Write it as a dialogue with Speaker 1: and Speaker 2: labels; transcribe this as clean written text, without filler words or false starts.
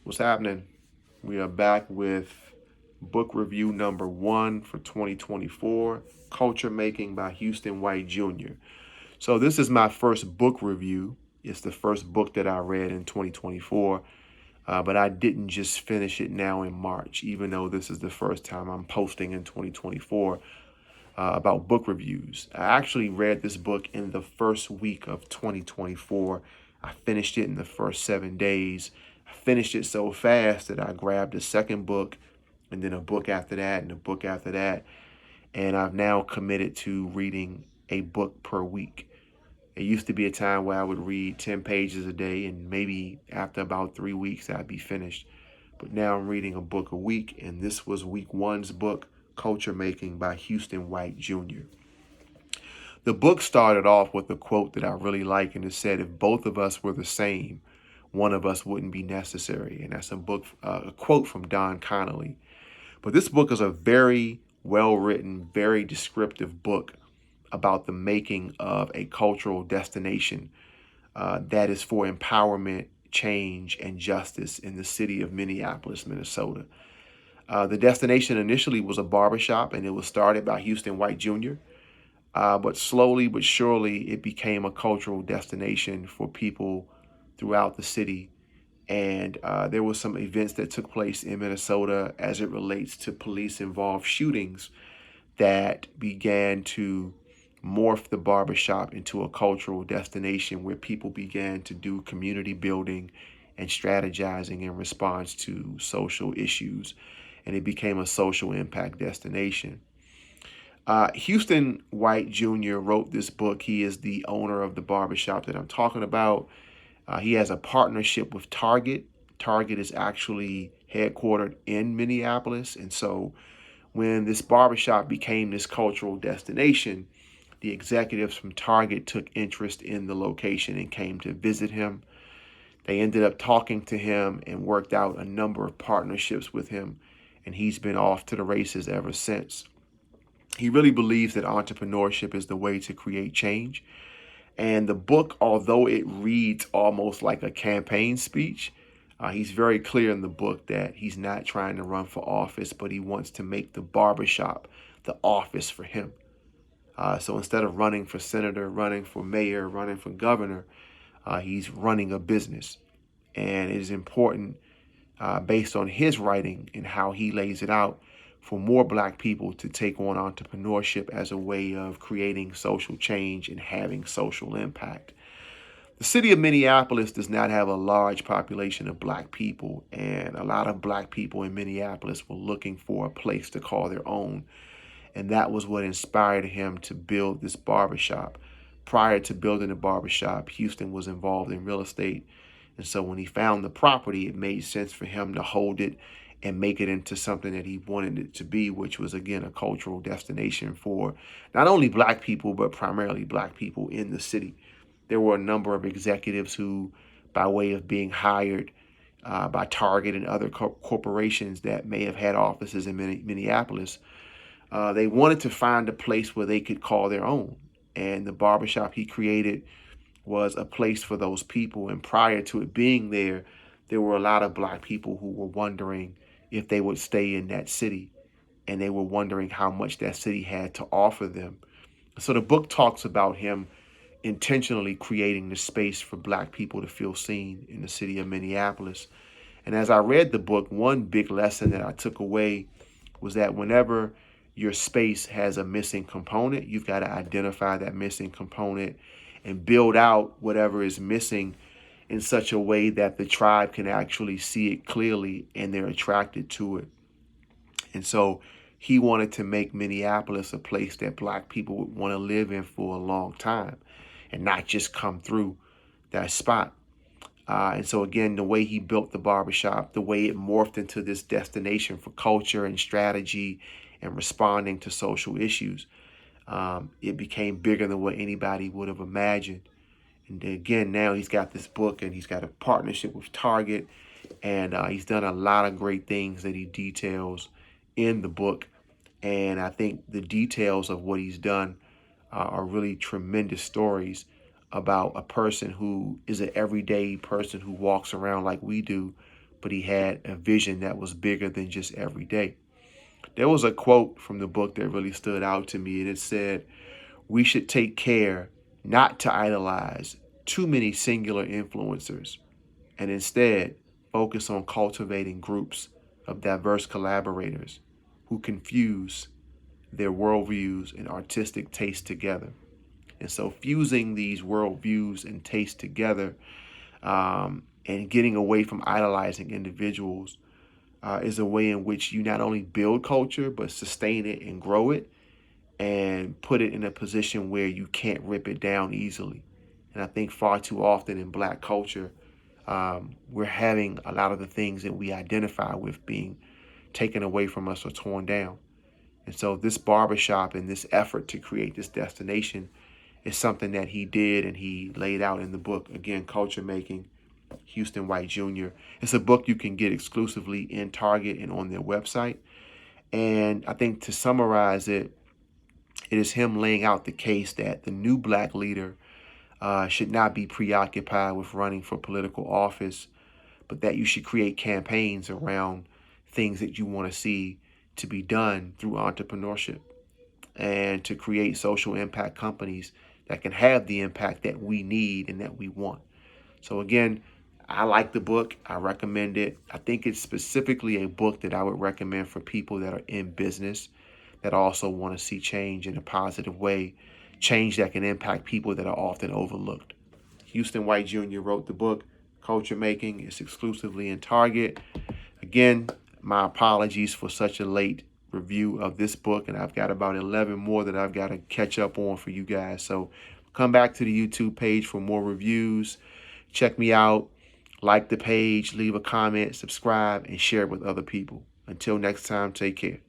Speaker 1: What's happening? We are back with book review number 1 for 2024, Culture Making by Houston White Jr. So this is my first book review. It's the first book that I read in 2024, but I didn't just finish it now in March, even though this is the first time I'm posting in 2024 about book reviews. I actually read this book in the first week of 2024. I finished it in the first 7 days. I finished it so fast that I grabbed a second book and then a book after that and a book after that. And I've now committed to reading a book per week. It used to be a time where I would read 10 pages a day, and maybe after about 3 weeks, I'd be finished. But now I'm reading a book a week, and this was week one's book, Culture Making by Houston White Jr. The book started off with a quote that I really like, and it said, "If both of us were the same, one of us wouldn't be necessary." And that's a quote from Don Connolly. But this book is a very well-written, very descriptive book about the making of a cultural destination that is for empowerment, change, and justice in the city of Minneapolis, Minnesota. The destination initially was a barbershop, and it was started by Houston White Jr. But slowly but surely, it became a cultural destination for people throughout the city. And there were some events that took place in Minnesota as it relates to police-involved shootings that began to morph the barbershop into a cultural destination where people began to do community building and strategizing in response to social issues. And it became a social impact destination. Houston White Jr. wrote this book. He is the owner of the barbershop that I'm talking about. He has a partnership with Target. Target is actually headquartered in Minneapolis. And so when this barbershop became this cultural destination, the executives from Target took interest in the location and came to visit him. They ended up talking to him and worked out a number of partnerships with him, and he's been off to the races ever since. He really believes that entrepreneurship is the way to create change. And the book, although it reads almost like a campaign speech, he's very clear in the book that he's not trying to run for office, but he wants to make the barbershop the office for him. So instead of running for senator, running for mayor, running for governor, he's running a business. And it is important, based on his writing and how he lays it out, for more Black people to take on entrepreneurship as a way of creating social change and having social impact. The city of Minneapolis does not have a large population of Black people, and a lot of Black people in Minneapolis were looking for a place to call their own. And that was what inspired him to build this barbershop. Prior to building the barbershop, Houston was involved in real estate. And so when he found the property, it made sense for him to hold it and make it into something that he wanted it to be, which was, again, a cultural destination for not only Black people, but primarily Black people in the city. There were a number of executives who, by way of being hired by Target and other corporations that may have had offices in Minneapolis, they wanted to find a place where they could call their own. And the barbershop he created was a place for those people. And prior to it being there, there were a lot of Black people who were wondering if they would stay in that city. And they were wondering how much that city had to offer them. So the book talks about him intentionally creating the space for Black people to feel seen in the city of Minneapolis. And as I read the book, one big lesson that I took away was that whenever your space has a missing component, you've got to identify that missing component and build out whatever is missing in such a way that the tribe can actually see it clearly and they're attracted to it. And so he wanted to make Minneapolis a place that Black people would want to live in for a long time and not just come through that spot. And so, again, the way he built the barbershop, the way it morphed into this destination for culture and strategy and responding to social issues, it became bigger than what anybody would have imagined. And again, now he's got this book and he's got a partnership with Target, and he's done a lot of great things that he details in the book. And I think the details of what he's done are really tremendous stories about a person who is an everyday person who walks around like we do, but he had a vision that was bigger than just every day. There was a quote from the book that really stood out to me, and it said, "We should take care not to idolize too many singular influencers and instead focus on cultivating groups of diverse collaborators who can fuse their worldviews and artistic tastes together." And so fusing these worldviews and tastes together, and getting away from idolizing individuals is a way in which you not only build culture, but sustain it and grow it and put it in a position where you can't rip it down easily. And I think far too often in Black culture, we're having a lot of the things that we identify with being taken away from us or torn down. And so this barbershop and this effort to create this destination is something that he did and he laid out in the book. Again, Culture Making, Houston White Jr. It's a book you can get exclusively in Target and on their website. And I think to summarize it, it is him laying out the case that the new Black leader should not be preoccupied with running for political office, but that you should create campaigns around things that you want to see to be done through entrepreneurship and to create social impact companies that can have the impact that we need and that we want. So again, I like the book. I recommend it. I think it's specifically a book that I would recommend for people that are in business that also want to see change in a positive way, change that can impact people that are often overlooked. Houston White Jr. wrote the book, Culture Making. It's exclusively in Target. Again, my apologies for such a late review of this book, and I've got about 11 more that I've got to catch up on for you guys. So come back to the YouTube page for more reviews. Check me out, like the page, leave a comment, subscribe, and share it with other people. Until next time, take care.